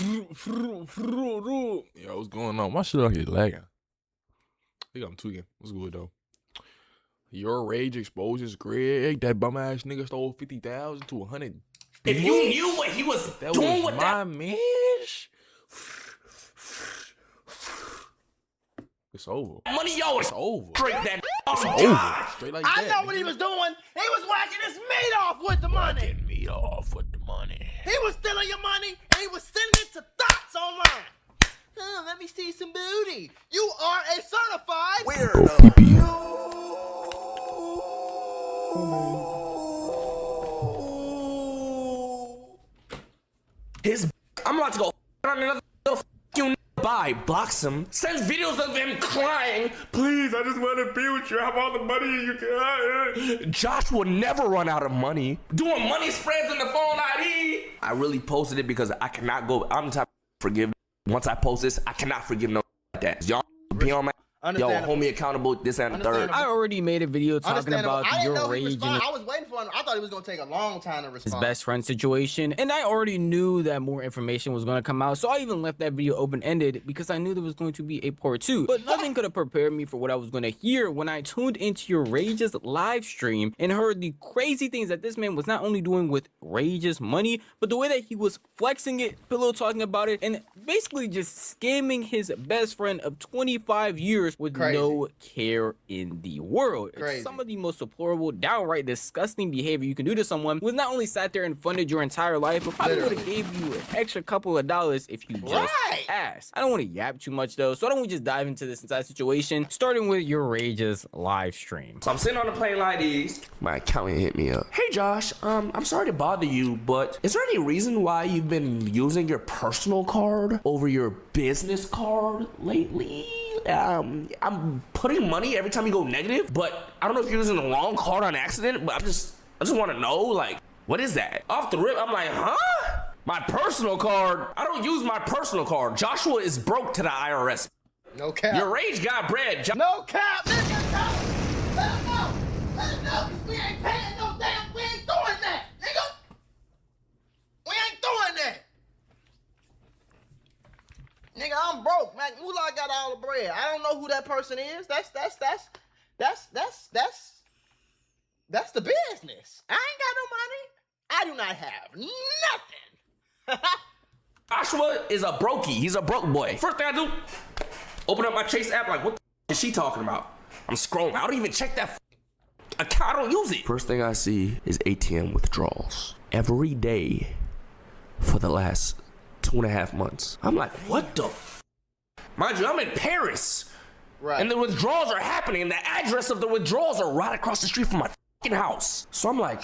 Yo, what's going on? My shit out here lagging. I think I'm tweaking. What's good though? Your rage exposes Greg. That bum ass nigga stole 50,000 to 100. If you knew what he was That doing was with my that, man. It's over. money, yo, It's over. straight that. It's Oh, over. God. Straight like I that. know what he was doing. He was whacking his meat off with the money. Get me off with the money. He was stealing your money and he was sending it to thoughts online. Let me see some booty. You are a certified Weirdo. Pee-pee. I'm about to go on another you buy, blocks him, sends videos of him crying. Please, I just want to be with you. I have all the money you can. Josh will never run out of money. Doing money spreads in the phone ID. I really posted it because I cannot go. I'm the type of forgive. Once I post this, I cannot forgive no like that. Y'all be on my. Yo, hold me accountable. This and the third. I already made a video talking about your rage and I was waiting for him. I thought he was gonna take a long time to respond. his best friend situation, and I already knew that more information was going to come out, so I even left that video open-ended because I knew there was going to be a part 2. But nothing could have prepared me for what I was going to hear when I tuned into your Rage's live stream and heard the crazy things that this man was not only doing with Rage's money, but the way that he was flexing it, pillow talking about it, and basically just scamming his best friend of 25 years with no care in the world. It's some of the most deplorable, downright disgusting behavior you can do to someone who has not only sat there and funded your entire life, but probably would have gave you an extra couple of dollars if you just asked. I don't want to yap too much though, so I don't want to just dive into this entire situation, starting with your Rage's live stream. So I'm sitting on the plane like these. My accountant hit me up. Hey Josh, I'm sorry to bother you, but is there any reason why you've been using your personal card over your business card lately? I'm putting money every time you go negative, but I don't know if you're using the wrong card on accident, but I just want to know, like, what is that? Off the rip, I'm like, huh? My personal card? I don't use my personal card. Joshua is broke to the IRS. No cap. Your rage got bread. No cap. Nigga, no. Let him know. Let him know. We ain't paying no damn. We ain't doing that, nigga. We ain't doing that. Nigga, I'm broke. Mac Mula got all the bread. I don't know who that person is. That's the business. I ain't got no money. I do not have nothing. Joshua is a brokey. He's a broke boy. First thing I do, open up my Chase app like, what the is she talking about? I'm scrolling. I don't even check that account. I don't use it. First thing I see is ATM withdrawals. Every day for the last 2.5 months. I'm like, what the Mind you, I'm in Paris. Right. And the withdrawals are happening, and the address of the withdrawals are right across the street from my fucking house. So I'm like,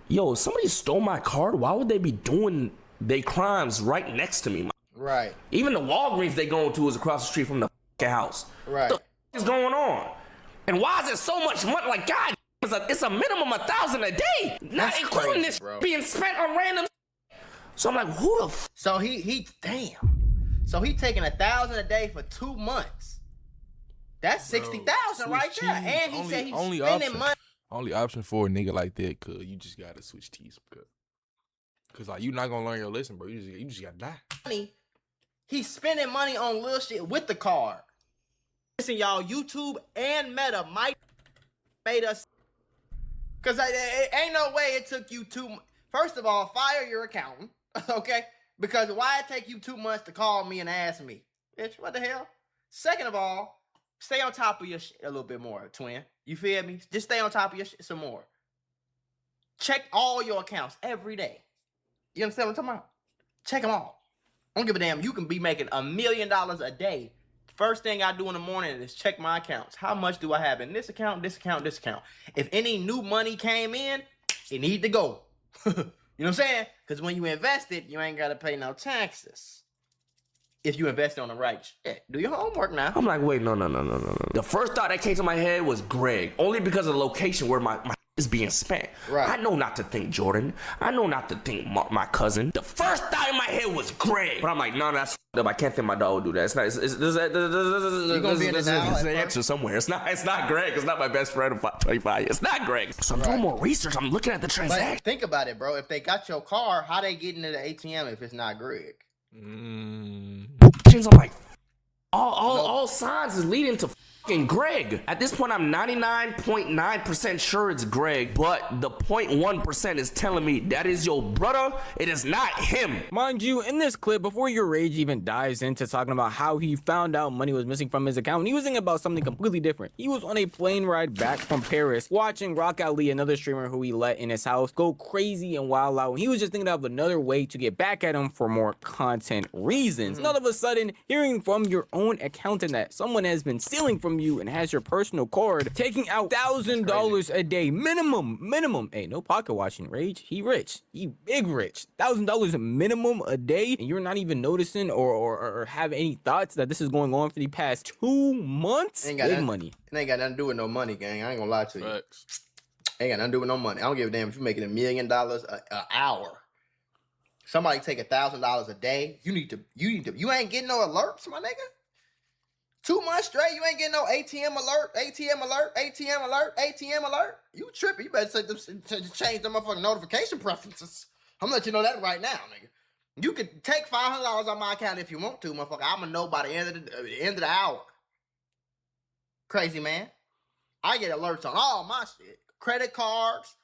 yo, somebody stole my card. Why would they be doing their crimes right next to me? Right. Even the Walgreens they going to is across the street from the fucking house. Right. What the is going on? And why is it so much money? Like, God, it's a minimum 1,000 a day. Not including crazy, this being spent on random. So I'm like, who the So he damn. So he taking 1,000 a day for 2 months. That's 60,000 right there. And he said he's spending money. Only option for a nigga like that, cause you just gotta switch teeth, cause like you not gonna learn your lesson, bro. You just gotta die. He's spending money on little shit with the card. Listen, y'all, YouTube and Meta might made us, cause it ain't no way it took you 2. First of all, fire your accountant, okay? Because why it take you 2 months to call me and ask me, bitch? What the hell? Second of all, stay on top of your shit a little bit more, twin. You feel me? Just stay on top of your shit some more. Check all your accounts every day. You understand what I'm talking about? Check them all. I don't give a damn. You can be making $1 million a day. First thing I do in the morning is check my accounts. How much do I have in this account, this account, this account? If any new money came in, it need to go. You know what I'm saying? Because when you invest it, you ain't got to pay no taxes. If you invest on the right shit. Do your homework now. I'm like, wait, no. The first thought that came to my head was Greg. Only because of the location where my is being spent. Right. I know not to think Jordan. I know not to think my cousin. The first thought in my head was Greg. But I'm like, no, that's up. I can't think my dog would do that. It's not. There's an answer somewhere. It's not Greg. It's not my best friend of 25 years. It's not Greg. So I'm doing more research. I'm looking at the transaction. But think about it, bro. If they got your car, how they get into the ATM if it's not Greg? I'm like, all signs is leading to fucking Greg. At this point, I'm 99.9% sure it's Greg, but the 0.1% is telling me that is your brother. It is not him. Mind you, in this clip, before your rage even dives into talking about how he found out money was missing from his account, he was thinking about something completely different. He was on a plane ride back from Paris, watching Rock Ali, another streamer who he let in his house, go crazy and wild out. He was just thinking of another way to get back at him for more content reasons. And all of a sudden, hearing from your own accountant that someone has been stealing from you and has your personal card, taking out $1,000 a day minimum. Hey, no pocket watching, Rage. He rich. He big rich. $1,000 minimum a day, and you're not even noticing or have any thoughts that this is going on for the past 2 months. Big money. It ain't got nothing to do with no money, gang. I ain't gonna lie to you. Facts. Ain't got nothing to do with no money. I don't give a damn if you're making $1 million an hour. Somebody take $1,000 a day. You ain't getting no alerts, my nigga. 2 months straight, you ain't getting no ATM alert, ATM alert, ATM alert, ATM alert. You tripping. You better change them motherfucking notification preferences. I'm gonna let you know that right now, nigga. You could take $500 on my account if you want to, motherfucker. I'm gonna know by the end of the hour. Crazy, man. I get alerts on all my shit. Credit cards.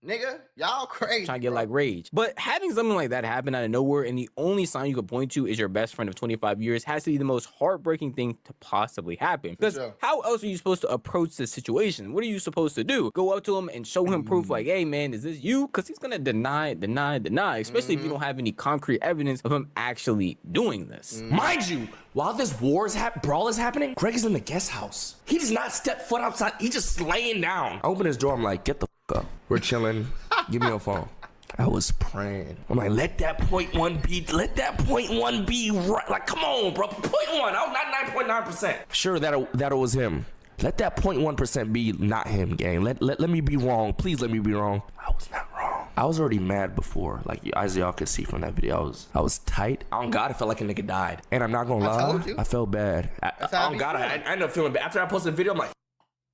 Nigga, y'all crazy. Trying to get like Rage. But having something like that happen out of nowhere and the only sign you could point to is your best friend of 25 years has to be the most heartbreaking thing to possibly happen. Because how else are you supposed to approach this situation? What are you supposed to do? Go up to him and show him proof like, hey man, is this you? Because he's gonna deny, especially if you don't have any concrete evidence of him actually doing this. Mind you, while this brawl is happening, Greg is in the guest house. He does not step foot outside. He's just laying down. I open his door. I'm like, get the fuck up. We're chilling. Give me your phone. I was praying. I'm like, let that 0.1 be. Let that 0.1 be right. Like, come on, bro. 0.1. I was not 9.9%. Sure, that was him. Let that 0.1% be not him, gang. Let me be wrong. Please let me be wrong. I was not wrong. I was already mad before. Like, as y'all could see from that video, I was tight. On God, I felt like a nigga died. And I'm not gonna lie, I felt bad. On God, I ended up feeling bad. After I posted the video, I'm like,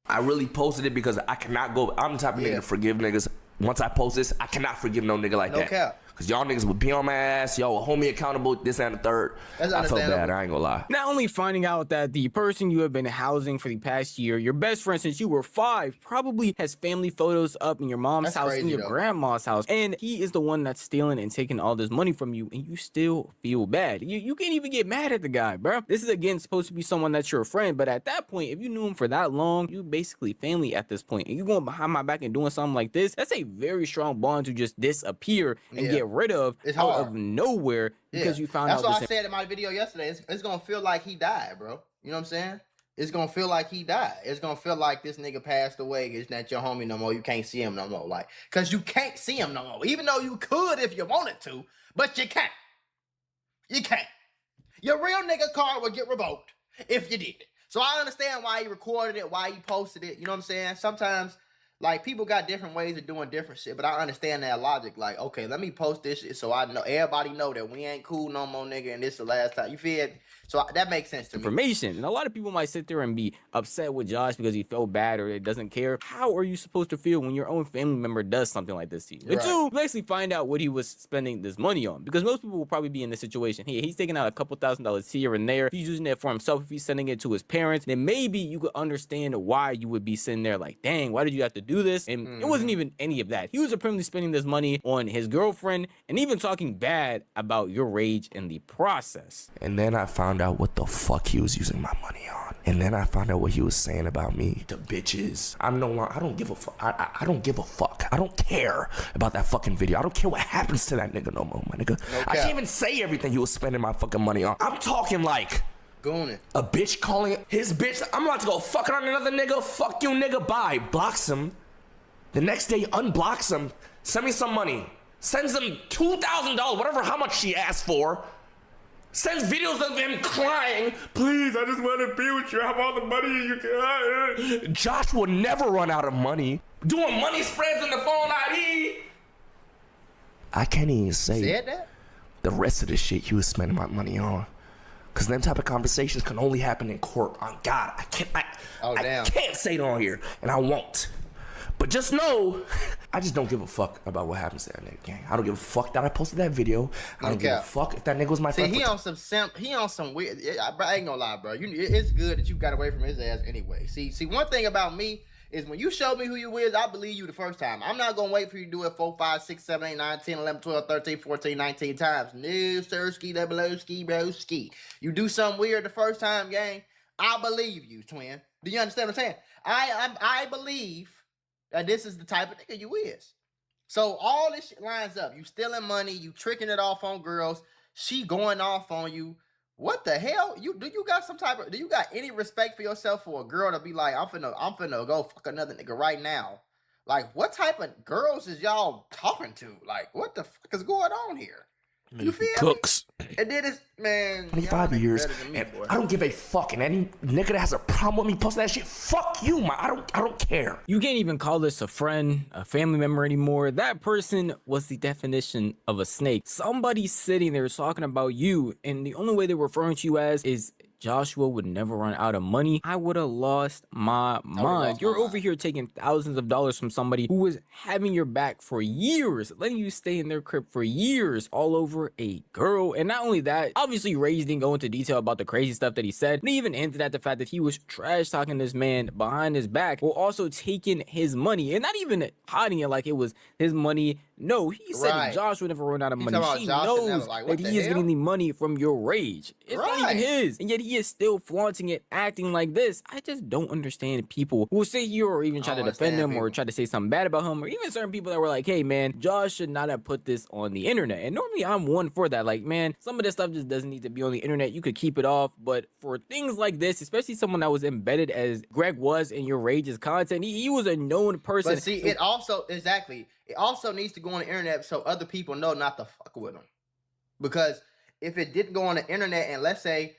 I really posted it because I cannot go. I'm the type of nigga to forgive niggas. Once I post this, I cannot forgive no nigga like that. Cap. Cause y'all niggas would be on my ass, y'all would hold me accountable, this and the third. I felt bad, I ain't gonna lie. Not only finding out that the person you have been housing for the past year, your best friend since you were 5, probably has family photos up in your mom's house, in your grandma's house, and he is the one that's stealing and taking all this money from you, and you still feel bad. You can't even get mad at the guy, bro. This is again supposed to be someone that's your friend, but at that point, if you knew him for that long, you basically family at this point, and you going behind my back and doing something like this, that's a very strong bond to just disappear and get rid of out of nowhere because you found out. That's what I said in my video yesterday. It's gonna feel like he died, bro. You know what I'm saying? It's gonna feel like he died. It's gonna feel like this nigga passed away. It's not your homie no more. You can't see him no more. Like, cause you can't see him no more. Even though you could if you wanted to, but you can't. You can't. Your real nigga card would get revoked if you did it. So I understand why he recorded it, why he posted it. You know what I'm saying? Sometimes, like, people got different ways of doing different shit, but I understand that logic. Like, okay, let me post this shit so I know everybody know that we ain't cool no more, nigga, and this the last time. You feel it? So that makes sense to me. Information. And a lot of people might sit there and be upset with Josh because he felt bad or it doesn't care. How are you supposed to feel when your own family member does something like this to you? And two, you actually find out what he was spending this money on. Because most people will probably be in this situation. He's taking out a couple $1,000s here and there. If he's using it for himself, if he's sending it to his parents, then maybe you could understand why you would be sitting there like, dang, why did you have to do this? And it wasn't even any of that. He was apparently spending this money on his girlfriend and even talking bad about your rage in the process. And then I found out what the fuck he was using my money on. And then I found out what he was saying about me to bitches. I don't give a fuck. I don't give a fuck. I don't care about that fucking video. I don't care what happens to that nigga no more, my nigga. I can't even say everything he was spending my fucking money on. I'm talking like a bitch calling his bitch. I'm about to go fucking on another nigga. Fuck you, nigga. Bye. Blocks him. The next day, unblocks him. Send me some money. Sends him $2,000, whatever, how much she asked for. Sends videos of him crying. Please, I just want to be with you. I have all the money you can. Josh will never run out of money. Doing money spreads in the phone ID. I can't even say the rest of the shit he was spending my money on. Because them type of conversations can only happen in court. On God, I can't say it on here. And I won't. But just know, I just don't give a fuck about what happens to that nigga, gang. I don't give a fuck that I posted that video. I don't give a fuck if that nigga was my friend. See, he on some weird. I ain't gonna lie, bro. It's good that you got away from his ass anyway. See, one thing about me is when you show me who you is, I believe you the first time. I'm not gonna wait for you to do it 4, 5, 6, 7, 8, 9, 10, 11, 12, 13, 14, 19 times. No, sirski, double-o-ski, broski. You do something weird the first time, gang, I believe you, twin. Do you understand what I'm saying? I believe that this is the type of nigga you is. So all this shit lines up. You stealing money, you tricking it off on girls, she going off on you. What the hell? Do you got any respect for yourself for a girl to be like, I'm finna go fuck another nigga right now? Like, what type of girls is y'all talking to? Like, what the fuck is going on here? You feel Cooks. me? And then it's, man, 25 years, and I don't give a fuck. And any nigga that has a problem with me posting that shit, fuck you, man. I don't care. You can't even call this a friend, a family member anymore. That person was the definition of a snake. Somebody sitting there talking about you, and the only way they're referring to you as is Joshua would never run out of money. I would have lost my mind. You're over here taking thousands of dollars from somebody who was having your back for years, letting you stay in their crib for years, all over a girl. And not only that, obviously Rage didn't go into detail about the crazy stuff that he said, and he even hinted at the fact that he was trash talking this man behind his back, while also taking his money, and not even hiding it like it was his money. No, he said Josh would never run out of money. She knows that he is getting the money from your Rage. It's not even his, and yet he is still flaunting it, acting like this. I just don't understand people who will sit here or even try to defend him or try to say something bad about him, or even certain people that were like, hey man, Josh should not have put this on the internet. And normally I'm one for that. Like, man, some of this stuff just doesn't need to be on the internet. You could keep it off, but for things like this, especially someone that was embedded as Greg was in your Rage's content, he was a known person. But see, it also needs to go on the internet so other people know not to fuck with him. Because if it didn't go on the internet, and let's say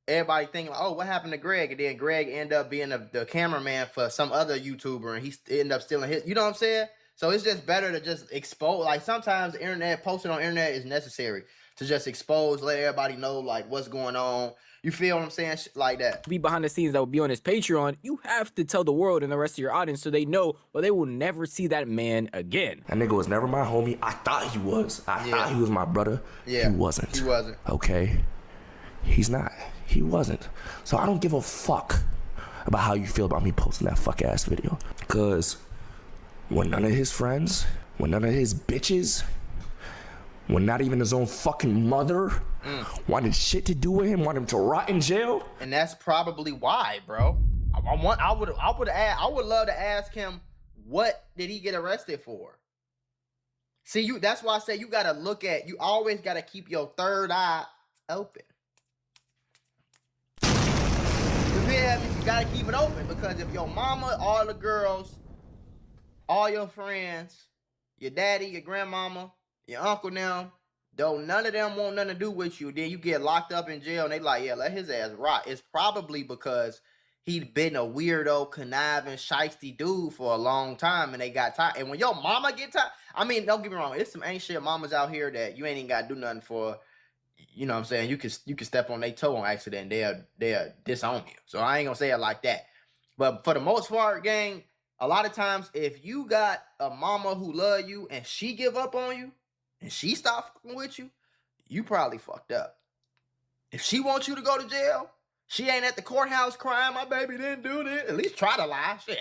everybody thinking, oh, what happened to Greg? And then Greg ended up being the cameraman for some other YouTuber, and he ended up stealing his, you know what I'm saying? So it's just better to just expose. Like, sometimes the internet, posting on the internet is necessary to just expose, let everybody know like what's going on. You feel what I'm saying? Shit like that. Be behind the scenes that will be on his Patreon. You have to tell the world and the rest of your audience so they know, or they will never see that man again. That nigga was never my homie. I thought he was. I thought he was my brother. Yeah. He wasn't. He wasn't. Okay. He's not. He wasn't. So I don't give a fuck about how you feel about me posting that fuck ass video. Cause when none of his friends, when none of his bitches, when not even his own fucking mother wanted shit to do with him, wanted him to rot in jail. And that's probably why, bro. I would love to ask him, what did he get arrested for? See, that's why I say you always gotta keep your third eye open. You feel me? You gotta keep it open, because if your mama, all the girls, all your friends, your daddy, your grandmama, your uncle now, though none of them want nothing to do with you, then you get locked up in jail and they like, yeah, let his ass rot. It's probably because he'd been a weirdo, conniving, shiesty dude for a long time, and they got tired. And when your mama get tired, I mean, don't get me wrong, there's some ain't shit mamas out here that you ain't even gotta do nothing for. You know what I'm saying? You can step on their toe on accident, they'll disown you. So I ain't gonna say it like that. But for the most part, gang, a lot of times if you got a mama who love you and she give up on you and she stop fucking with you, you probably fucked up. If she wants you to go to jail, she ain't at the courthouse crying, my baby didn't do this. At least try to lie. Shit.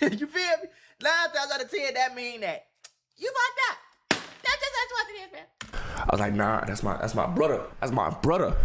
You feel me? 9 times out of 10, that mean that you fucked up. That's what it is, man. I was like, nah, that's my brother. That's my brother.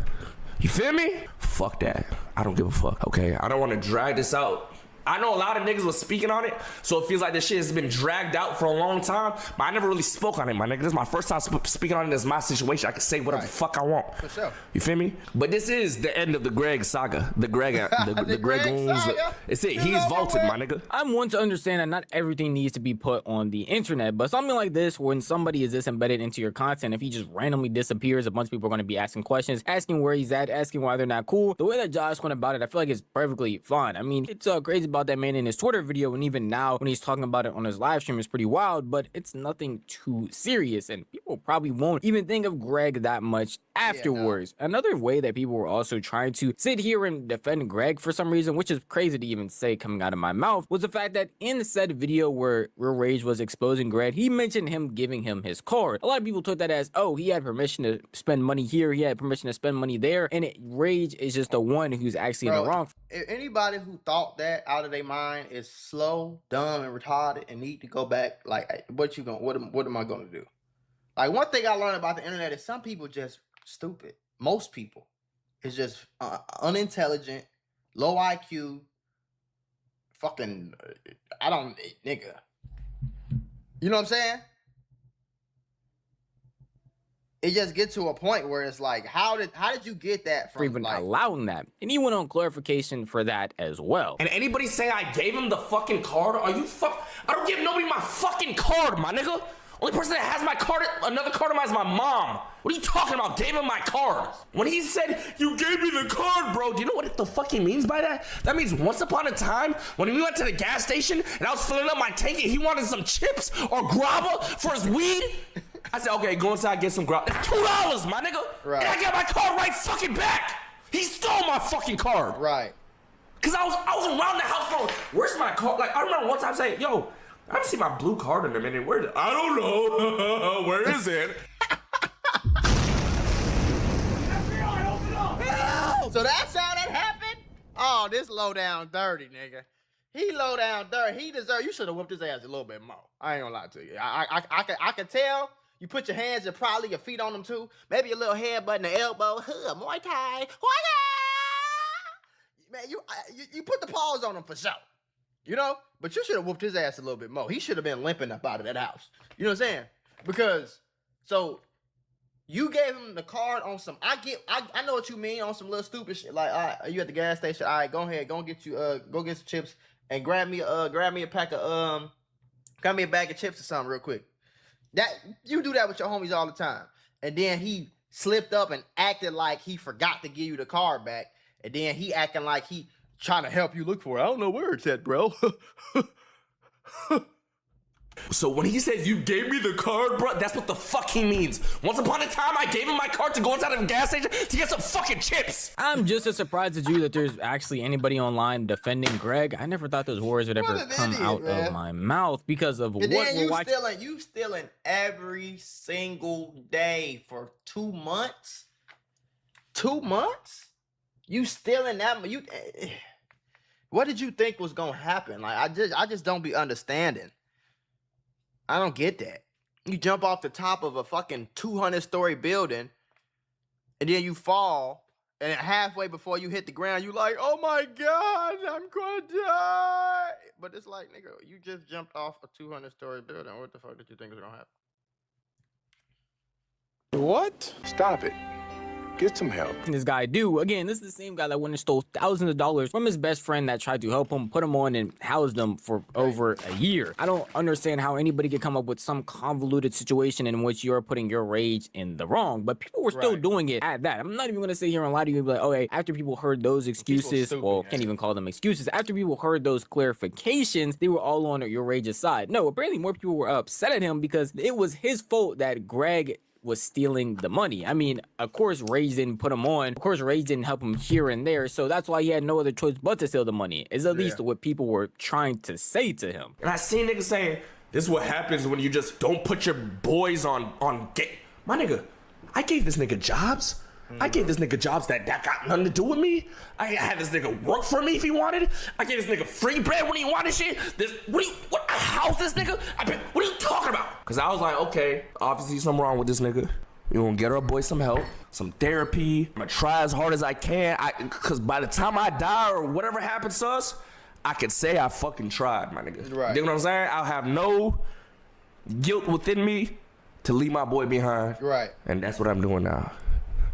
You feel me? Fuck that. I don't give a fuck, okay? I don't want to drag this out. I know a lot of niggas was speaking on it, so it feels like this shit has been dragged out for a long time, but I never really spoke on it, my nigga. This is my first time speaking on it. This is my situation. I can say whatever the fuck I want. For sure. You feel me? But this is the end of the Greg saga. The Greg saga? It's it. He's vaulted, my nigga. I'm one to understand that not everything needs to be put on the internet, but something like this, when somebody is this embedded into your content, if he just randomly disappears, a bunch of people are going to be asking questions, asking where he's at, asking why they're not cool. The way that Josh went about it, I feel like it's perfectly fine. I mean, it's crazy about that man in his Twitter video, and even now when he's talking about it on his live stream, it's pretty wild, but it's nothing too serious, and people probably won't even think of Greg that much afterwards. Another way that people were also trying to sit here and defend Greg for some reason, which is crazy to even say coming out of my mouth, was the fact that in said video where Yourage was exposing Greg, he mentioned him giving him his card. A lot of people took that as, oh, he had permission to spend money here, he had permission to spend money there, and Rage is just the one who's actually in the wrong. If anybody who thought that out of their mind is slow, dumb, and retarded and need to go back, like, what am I gonna do? Like, one thing I learned about the internet is some people just stupid. Most people is just unintelligent, low IQ, fucking, nigga. You know what I'm saying? It just gets to a point where it's like, how did you get that from even allowing that? And he went on clarification for that as well. And anybody say I gave him the fucking card? Are you I don't give nobody my fucking card, my nigga. Only person that has my card, another card of mine is my mom. What are you talking about? Gave him my card. When he said, you gave me the card, bro, do you know what the fuck he means by that? That means once upon a time, when we went to the gas station and I was filling up my tank and he wanted some chips or grabba for his weed, I said, okay, go inside, get some grabba. It's $2, my nigga. Right. And I got my card right fucking back. He stole my fucking card. Right. Cause I was around the house going, where's my card? Like, I remember one time saying, yo, I haven't seen my blue card in a minute. Where is it? I don't know. Where is it? So that's how that happened? Oh, this low down dirty, nigga. He low down dirty. You should have whooped his ass a little bit more. I ain't gonna lie to you. I can tell. You put your hands and probably your feet on them too. Maybe a little headbutt in the elbow. Muay Thai. Man, you put the paws on him for sure. You know? But you should have whooped his ass a little bit more. He should have been limping up out of that house. You know what I'm saying? Because, so, you gave him the card on some, I know what you mean, on some little stupid shit. Like, all right, you at the gas station, all right, go ahead, go get some chips and grab me a bag of chips or something real quick. That, you do that with your homies all the time. And then he slipped up and acted like he forgot to give you the card back. And then he acting like he trying to help you look for it. I don't know where it's at, bro. So when he says you gave me the card, bro, that's what the fuck he means. Once upon a time, I gave him my card to go inside of a gas station to get some fucking chips. I'm just as surprised as you that there's actually anybody online defending Greg. I never thought those words would ever come out of my mouth because of and what then we're watching. You stealing every single day for 2 months. 2 months? You stealing that? What did you think was gonna happen? Like, I just don't be understanding. I don't get that. You jump off the top of a fucking 200-story building, and then you fall, and halfway before you hit the ground, you like, oh my God, I'm gonna die. But it's like, nigga, you just jumped off a 200-story building. What the fuck did you think was gonna happen? What? Stop it. Get some help. This guy do. Again, this is the same guy that went and stole thousands of dollars from his best friend that tried to help him, put him on, and housed him for over a year. I don't understand how anybody could come up with some convoluted situation in which you're putting Yourage in the wrong, but people were still doing it at that. I'm not even gonna sit here and lie to you and be like, okay, after people heard those excuses, well, can't even call them excuses. After people heard those clarifications, they were all on Yourage's side. No, apparently more people were upset at him because it was his fault that Greg was stealing the money. I mean, of course Rage didn't put him on. Of course Rage didn't help him here and there. So that's why he had no other choice but to steal the money. Is at least what people were trying to say to him. And I seen niggas saying, this is what happens when you just don't put your boys on my nigga, I gave this nigga jobs. I gave this nigga jobs that got nothing to do with me. I had this nigga work for me if he wanted. I gave this nigga free bread when he wanted shit. What house this nigga? What are you talking about? Cause I was like, okay, obviously something wrong with this nigga. You gonna get our boy some help, some therapy. I'm gonna try as hard as I can. Cause by the time I die or whatever happens to us, I could say I fucking tried, my nigga. Right. You know what I'm saying? I'll have no guilt within me to leave my boy behind. Right. And that's what I'm doing now.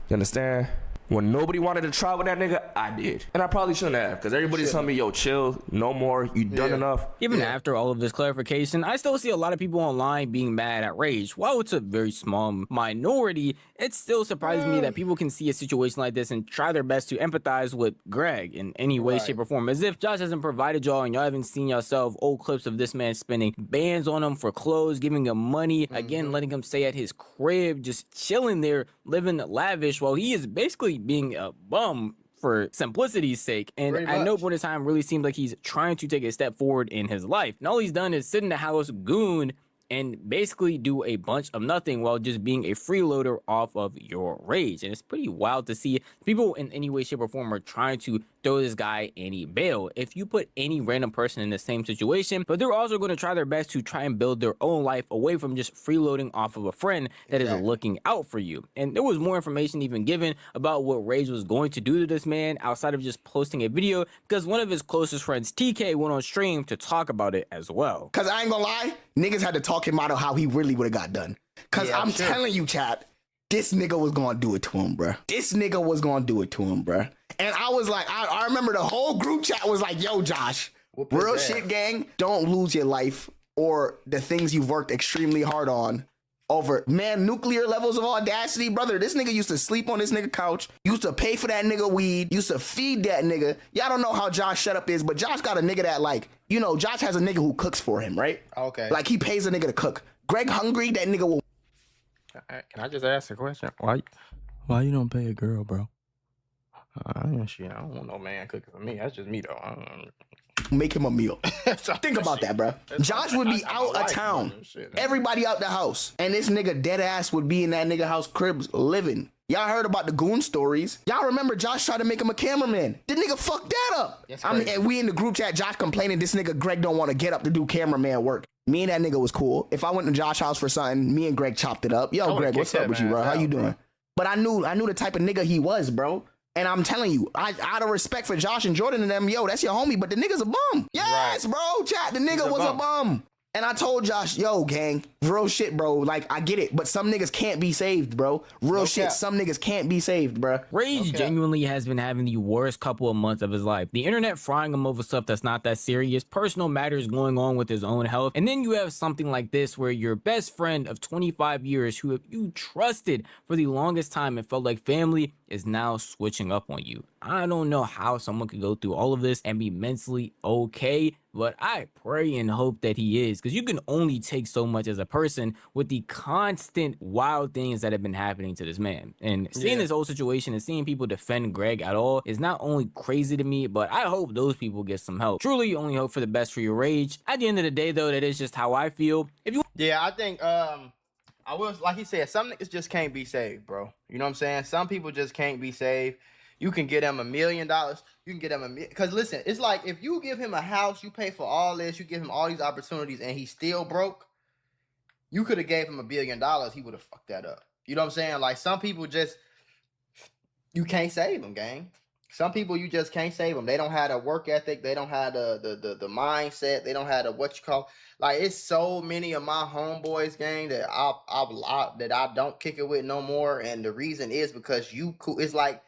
You understand? When nobody wanted to try with that nigga, I did. And I probably shouldn't have, because everybody's telling me, yo, chill, no more, you done enough. Even after all of this clarification, I still see a lot of people online being mad at Rage. While it's a very small minority, it still surprises me that people can see a situation like this and try their best to empathize with Greg in any way, shape, or form. As if Josh hasn't provided y'all and y'all haven't seen yourself old clips of this man spending bands on him for clothes, giving him money, again, letting him stay at his crib, just chilling there, living lavish, while he is basically being a bum for simplicity's sake, and at no point in time really seems like he's trying to take a step forward in his life. And all he's done is sit in the house, goon, and basically do a bunch of nothing while just being a freeloader off of your rage. And it's pretty wild to see people in any way, shape, or form are trying to throw this guy any bail. If you put any random person in the same situation, but they're also going to try their best to try and build their own life away from just freeloading off of a friend that is looking out for you. And there was more information even given about what Rage was going to do to this man outside of just posting a video, because one of his closest friends, TK, went on stream to talk about it as well. Cause I ain't gonna lie, niggas had to talk him out of how he really would have got done. Cause I'm telling you, chat, this nigga was gonna do it to him, bruh. This nigga was gonna do it to him, bruh. And I was like, I remember the whole group chat was like, yo, Josh, real shit, gang, don't lose your life or the things you've worked extremely hard on over, man, nuclear levels of audacity, brother. This nigga used to sleep on this nigga couch, used to pay for that nigga weed, used to feed that nigga. Y'all don't know how Josh shut up is, but Josh got a nigga that, like, you know, Josh has a nigga who cooks for him, right? Okay. Like, he pays a nigga to cook. Greg hungry, that nigga will. Can I just ask a question? Why you don't pay a girl, bro? Shit, I don't want no man cooking for me. That's just me, though. Make him a meal. Think about that, bro. Josh would be out of town. Everybody out the house. And this nigga dead ass would be in that nigga house cribs living. Y'all heard about the goon stories. Y'all remember Josh tried to make him a cameraman. The nigga fucked that up. I mean, and we in the group chat, Josh complaining this nigga Greg don't want to get up to do cameraman work. Me and that nigga was cool. If I went to Josh's house for something, me and Greg chopped it up. Yo, Greg, what's up with you, bro? How you doing? But I knew the type of nigga he was, bro. And I'm telling you, out of respect for Josh and Jordan and them, yo, that's your homie, but the nigga's a bum. Yes, bro, chat, the nigga was a bum. And I told Josh, yo, gang, real shit, bro. Like, I get it, but some niggas can't be saved, bro. Real shit, some niggas can't be saved, bro. Rage genuinely has been having the worst couple of months of his life. The internet frying him over stuff that's not that serious, personal matters going on with his own health, and then you have something like this where your best friend of 25 years, who you trusted for the longest time and felt like family, is now switching up on you. I don't know how someone could go through all of this and be mentally okay, but I pray and hope that he is, because you can only take so much as a person with the constant wild things that have been happening to this man. And seeing this whole situation and seeing people defend Greg at all is not only crazy to me, but I hope those people get some help. Truly only hope for the best for your rage. At the end of the day, though, that is just how I feel. If you I think I was, like he said, some niggas just can't be saved, bro. You know what I'm saying? Some people just can't be saved. You can get them $1 million. You can get them because listen, it's like if you give him a house, you pay for all this, you give him all these opportunities, and he's still broke. You could have gave him $1 billion, he would have fucked that up. You know what I'm saying? Like some people just, you can't save them, gang. Some people you just can't save them. They don't have the work ethic. They don't have the mindset. They don't have the what you call. Like it's so many of my homeboys, gang, that I don't kick it with no more. And the reason is because it's like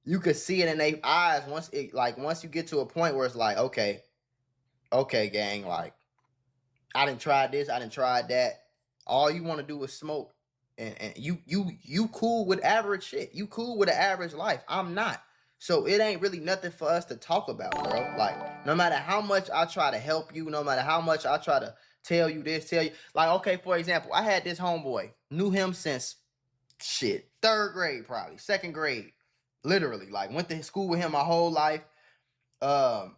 you could see it in their eyes once you get to a point where it's like, okay, gang, like I done tried this, I done tried that. All you want to do is smoke, and you cool with average shit. You cool with an average life. I'm not. So it ain't really nothing for us to talk about, bro. Like, no matter how much I try to help you, no matter how much I try to tell you this, tell you. Like, okay, for example, I had this homeboy. Knew him since, shit, 3rd grade probably, 2nd grade. Literally, like, went to school with him my whole life. And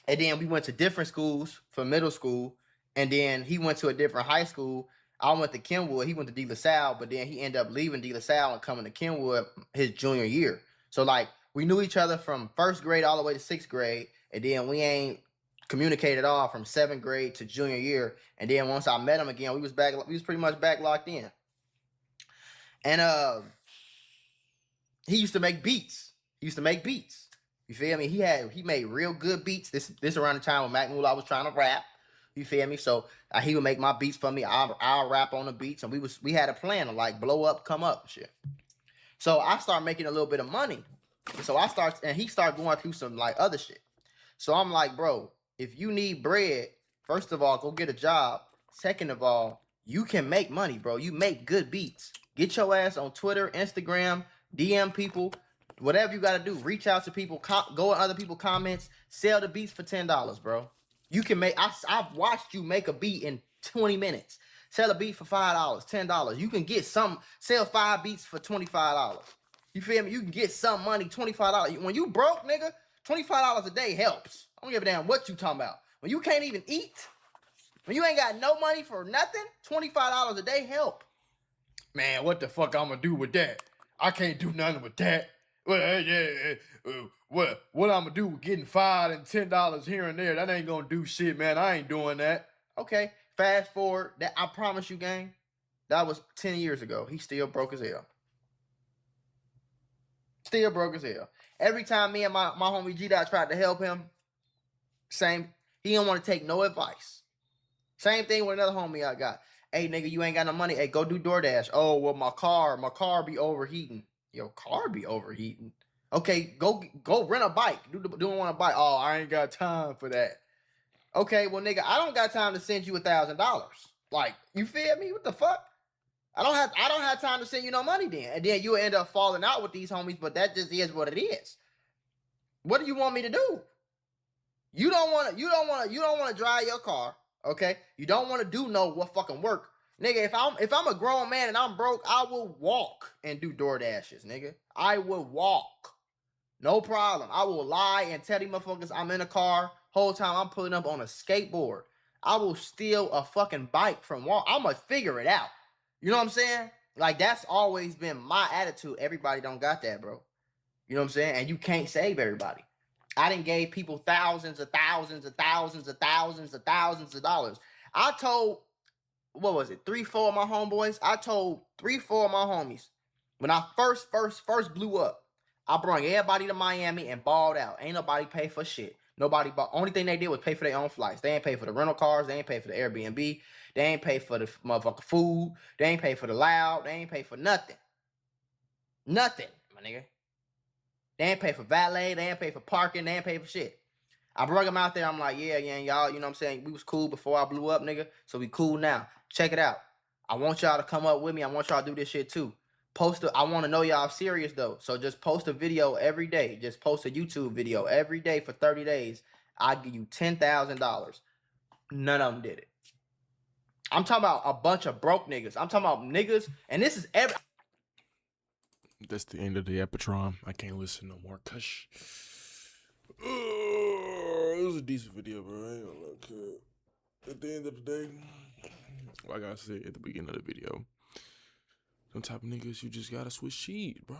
then we went to different schools for middle school. And then he went to a different high school. I went to Kenwood. He went to De La Salle. But then he ended up leaving De La Salle and coming to Kenwood his junior year. So, like, we knew each other from 1st grade all the way to 6th grade. And then we ain't communicated at all from 7th grade to junior year. And then once I met him again, we was pretty much back locked in. And he used to make beats. You feel me? He made real good beats. This around the time when Mac Mula was trying to rap. You feel me? So he would make my beats for me. I'll rap on the beats. And we had a plan to like blow up, come up and shit. So I start making a little bit of money. So he started going through some like other shit. So I'm like, bro, if you need bread, first of all, go get a job. Second of all, you can make money, bro. You make good beats. Get your ass on Twitter, Instagram, DM people, whatever you got to do. Reach out to people, go in other people's comments, sell the beats for $10, bro. You can make, I've watched you make a beat in 20 minutes. Sell a beat for $5, $10. You can get sell 5 beats for $25. You feel me? You can get some money, $25. When you broke, nigga, $25 a day helps. I don't give a damn what you talking about. When you can't even eat, when you ain't got no money for nothing, $25 a day help. Man, what the fuck I'm gonna do with that? I can't do nothing with that. What I'm gonna do with getting $5 and $10 here and there? That ain't gonna do shit, man. I ain't doing that. Okay, fast forward. That I promise you, gang, that was 10 years ago. He still broke as hell. Still broke as hell. Every time me and my homie G-Dot tried to help him, he didn't want to take no advice. Same thing with another homie I got. Hey, nigga, you ain't got no money. Hey, go do DoorDash. Oh, well, my car be overheating. Your car be overheating? Okay, go rent a bike. Don't want a bike. Oh, I ain't got time for that. Okay, well, nigga, I don't got time to send you $1,000. Like, you feel me? What the fuck? I don't have time to send you no money then. And then you end up falling out with these homies, but that just is what it is. What do you want me to do? You don't want to drive your car, okay? You don't want to do what fucking work. Nigga, if I'm a grown man and I'm broke, I will walk and do DoorDashes, nigga. I will walk. No problem. I will lie and tell these motherfuckers I'm in a car. Whole time I'm pulling up on a skateboard. I will steal a fucking bike from Walmart. I'm gonna figure it out. You know what I'm saying? Like, that's always been my attitude. Everybody don't got that, bro. You know what I'm saying? And you can't save everybody. I done gave people thousands of dollars. I told, what was it, 3-4 of my homeboys? I told 3-4 of my homies, when I first blew up, I brought everybody to Miami and balled out. Ain't nobody pay for shit. Nobody bought. Only thing they did was pay for their own flights. They ain't pay for the rental cars. They ain't pay for the Airbnb. They ain't pay for the motherfucking food. They ain't pay for the loud. They ain't pay for nothing. Nothing, my nigga. They ain't pay for valet. They ain't pay for parking. They ain't pay for shit. I brought them out there. I'm like, yeah, y'all, you know what I'm saying? We was cool before I blew up, nigga. So we cool now. Check it out. I want y'all to come up with me. I want y'all to do this shit too. I want to know y'all serious though. So just post a video every day. Just post a YouTube video every day for 30 days. I'll give you $10,000. None of them did it. I'm talking about a bunch of broke niggas. I'm talking about niggas, and this is every. That's the end of the Epitron. I can't listen no more. Cush. It was a decent video, bro. I ain't gonna look. At the end of the day, like I said at the beginning of the video, some type of niggas, you just gotta switch sheets, bro.